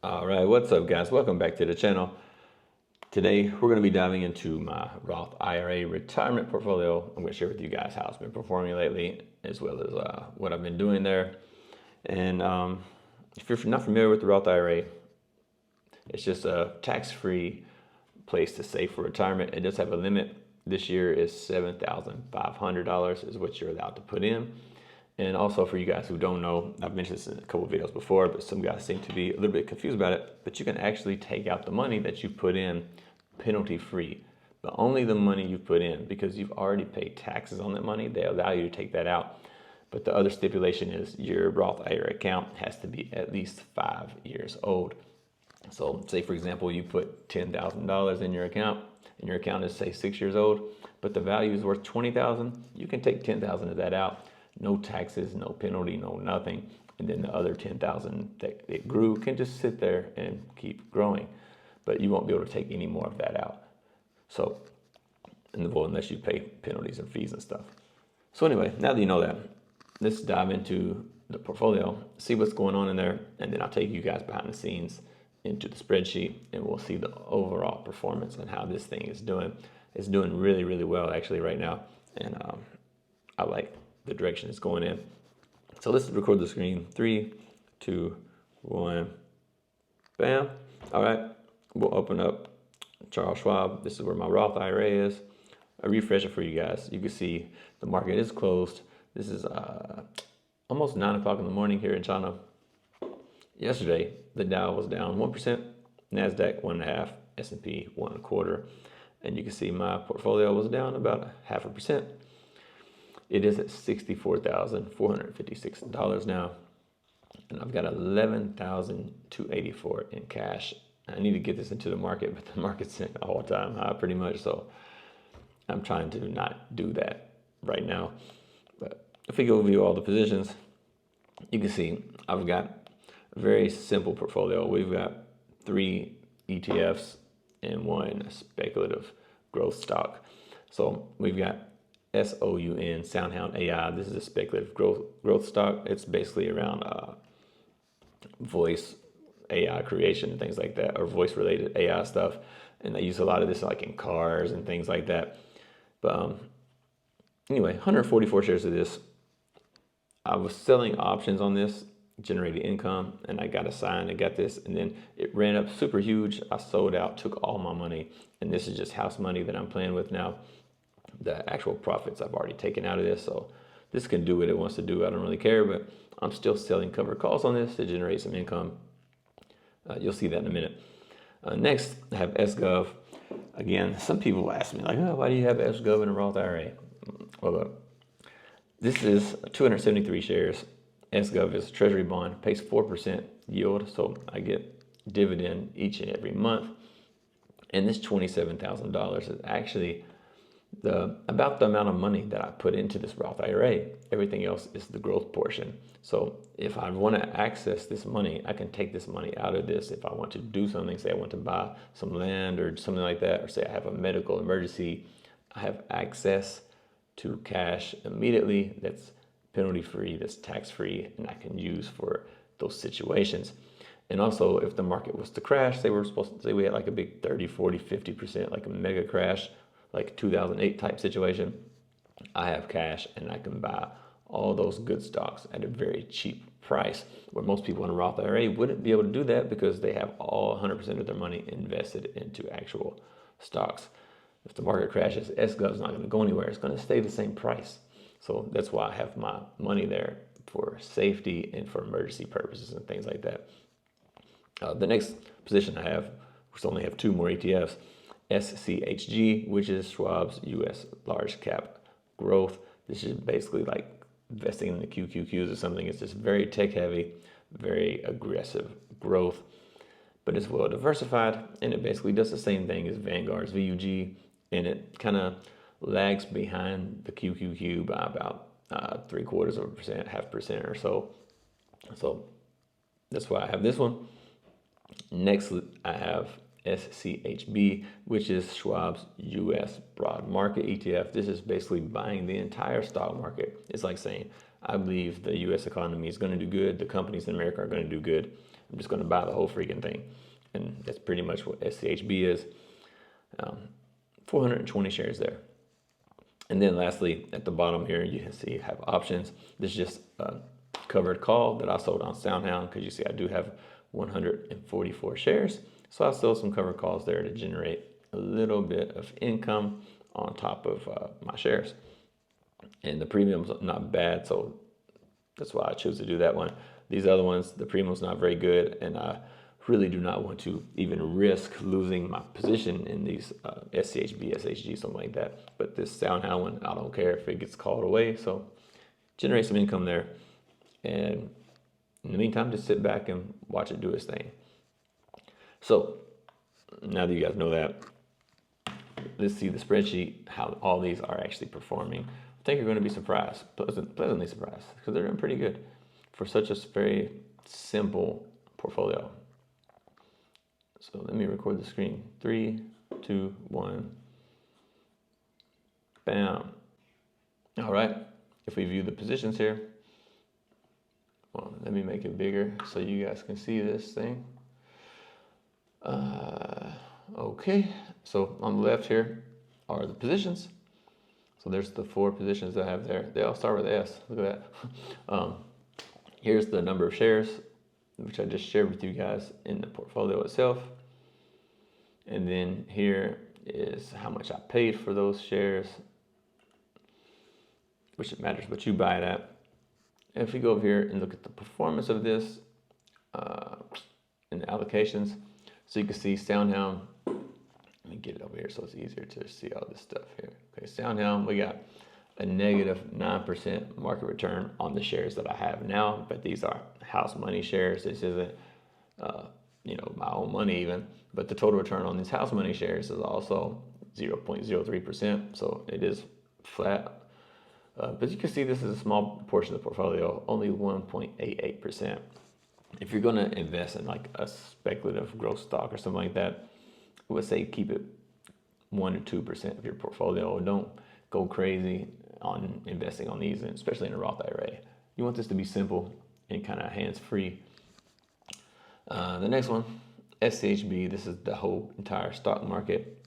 All right, what's up, guys? Welcome back to the channel. Today, we're going to be diving into my Roth IRA retirement portfolio. I'm going to share with you guys how it's been performing lately, as well as what I've been doing there. And if you're not familiar with the Roth IRA, it's just a tax-free place to save for retirement. It does have a limit. This year is $7,500 is what you're allowed to put in. And also for you guys who don't know, I've mentioned this in a couple of videos before, but some guys seem to be a little bit confused about it, but you can actually take out the money that you put in penalty free, but only the money you put in, because you've already paid taxes on that money. They allow you to take that out. But the other stipulation is your Roth IRA account has to be at least 5 years old. So say, for example, you put $10,000 in your account and your account is, say, 6 years old, but the value is worth $20,000. You can take $10,000 of that out. No taxes, no penalty, no nothing. And then the other $10,000 that it grew can just sit there and keep growing. But you won't be able to take any more of that out. So, unless you pay penalties and fees and stuff. So anyway, now that you know that, let's dive into the portfolio, see what's going on in there, and then I'll take you guys behind the scenes into the spreadsheet, and we'll see the overall performance and how this thing is doing. It's doing really, really well actually right now, and I like the direction it's going in. So let's record the screen. 3, 2, 1, bam. All right, we'll open up Charles Schwab. This is where my Roth IRA is. I refresh it for you guys. You can see the market is closed. This is almost 9 o'clock in the morning here in China. Yesterday, the Dow was down 1%, NASDAQ 1.5%, S&P 1.25%. And you can see my portfolio was down about 0.5%. It is at $64,456 now, and I've got $11,284 in cash. I need to get this into the market, but the market's at an all-time high pretty much, so I'm trying to not do that right now. But if we go view all the positions, you can see I've got a very simple portfolio. We've got 3 ETFs and 1 speculative growth stock. So we've got SOUN, SoundHound AI. This is a speculative growth stock. It's basically around voice AI creation and things like that, or voice related AI stuff. And they use a lot of this like in cars and things like that. But anyway, 144 shares of this. I was selling options on this, generated income, and I got assigned. I got this, and then it ran up super huge. I sold out, took all my money, and this is just house money that I'm playing with now. The actual profits I've already taken out of this, so this can do what it wants to do. I don't really care, but I'm still selling covered calls on this to generate some income. You'll see that in a minute. Next, I have SGov. Again, some people ask me like, oh, why do you have SGov in a Roth IRA? Well, look, this is 273 shares. SGov is a treasury bond, pays 4% yield, so I get dividend each and every month. And this $27,000 is actually about the amount of money that I put into this Roth IRA. Everything else is the growth portion. So if I want to access this money, I can take this money out of this. If I want to do something, say I want to buy some land or something like that, or say I have a medical emergency, I have access to cash immediately that's penalty free, that's tax free, and I can use for those situations. And also, if the market was to crash, say we had like a big 30, 40, 50%, like a mega crash, like 2008 type situation, I have cash and I can buy all those good stocks at a very cheap price, where most people in a Roth IRA wouldn't be able to do that because they have all 100% of their money invested into actual stocks. If the market crashes, SGov is not going to go anywhere. It's going to stay the same price. So that's why I have my money there for safety and for emergency purposes and things like that. The next position I have, we only have 2 more ETFs, SCHG, which is Schwab's US large cap growth. This is basically like investing in the QQQs or something. It's just very tech heavy, very aggressive growth, but it's well diversified, and it basically does the same thing as Vanguard's VUG, and it kind of lags behind the QQQ by about 0.75%, 0.5% or so. So that's why I have this one. Next, I have SCHB, which is Schwab's US broad market ETF. This is basically buying the entire stock market. It's like saying, I believe the US economy is going to do good. The companies in America are going to do good. I'm just going to buy the whole freaking thing. And that's pretty much what SCHB is. 420 shares there. And then lastly, at the bottom here, you can see you have options. This is just a covered call that I sold on SoundHound, because you see I do have 144 shares. So I sold some covered calls there to generate a little bit of income on top of my shares. And the premium's not bad, so that's why I choose to do that one. These other ones, the premium's not very good, and I really do not want to even risk losing my position in these SCHB, SHG, something like that. But this SoundHound one, I don't care if it gets called away. So generate some income there. And in the meantime, just sit back and watch it do its thing. So now that you guys know that, let's see the spreadsheet, how all these are actually performing. I think you're going to be surprised, pleasantly surprised, because they're doing pretty good for such a very simple portfolio. So let me record the screen. 3, 2, 1. Bam. All right. If we view the positions here, well, let me make it bigger so you guys can see this thing. Okay. So on the left here are the positions. So there's the 4 positions I have there. They all start with S. Look at that. Here's the number of shares, which I just shared with you guys in the portfolio itself. And then here is how much I paid for those shares, which it matters what you buy it at. And if we go over here and look at the performance of this in the allocations, so you can see SoundHound. Let me get it over here so it's easier to see all this stuff here. Okay, SoundHound, we got a negative 9% market return on the shares that I have now, but these are house money shares. This isn't, my own money even, but the total return on these house money shares is also 0.03%, so it is flat. But you can see this is a small portion of the portfolio, only 1.88%. If you're going to invest in like a speculative growth stock or something like that, I would say keep it 1 to 2% of your portfolio. Don't go crazy on investing on these, and especially in a Roth IRA. You want this to be simple and kind of hands-free. The next one, SCHB. This is the whole entire stock market.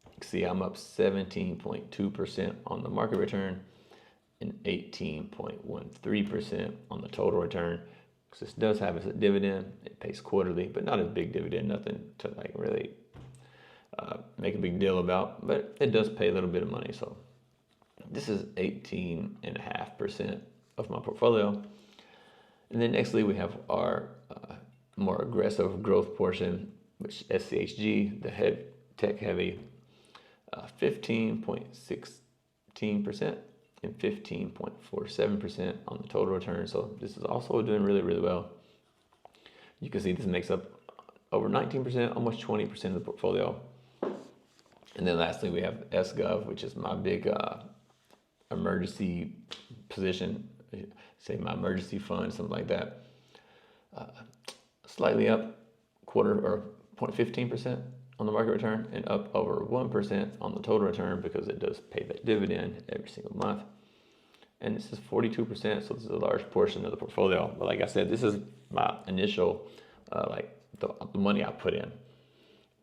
You can see I'm up 17.2% on the market return and 18.13% on the total return. Because this does have a dividend. It pays quarterly, but not a big dividend, nothing to like really make a big deal about, but it does pay a little bit of money. So this is 18.5% of my portfolio. And then nextly we have our more aggressive growth portion, which SCHG, the tech heavy, 15.16% and 15.47% on the total return. So this is also doing really, really well. You can see this makes up over 19%, almost 20% of the portfolio. And then lastly, we have SGov, which is my big emergency position, say my emergency fund, something like that. Slightly up, 0.15% on the market return, and up over 1% on the total return because it does pay that dividend every single month. And this is 42%, so this is a large portion of the portfolio. But like I said, this is my initial, the money I put in.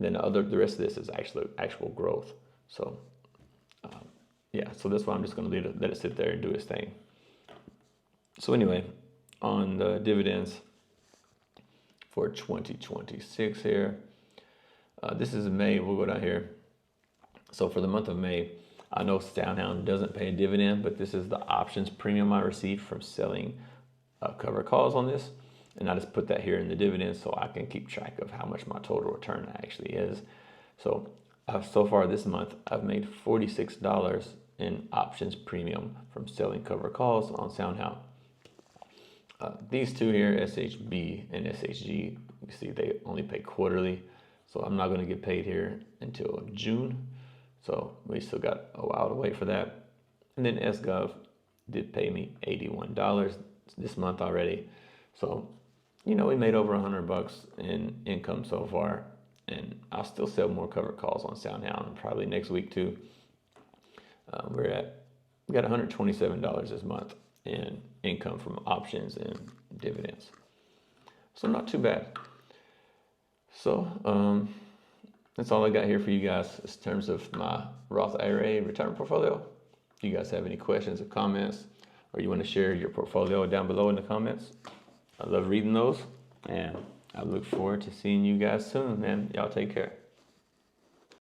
Then the rest of this is actual growth. So so that's why I'm just going to let it sit there and do its thing. So anyway, on the dividends for 2026 here, this is May. We'll go down here. So for the month of May, I know SoundHound doesn't pay a dividend, but this is the options premium I received from selling cover calls on this. And I just put that here in the dividends so I can keep track of how much my total return actually is. So so far this month, I've made $46 in options premium from selling cover calls on SoundHound. These two here, SHB and SHG, you see they only pay quarterly. So I'm not going to get paid here until June. So we still got a while to wait for that. And then SGov did pay me $81 this month already. So, we made over $100 in income so far. And I'll still sell more cover calls on SoundHound probably next week too. We got $127 this month in income from options and dividends. So not too bad. So that's all I got here for you guys in terms of my Roth IRA retirement portfolio. If you guys have any questions or comments, or you want to share your portfolio down below in the comments, I love reading those, and I look forward to seeing you guys soon, man. Y'all take care.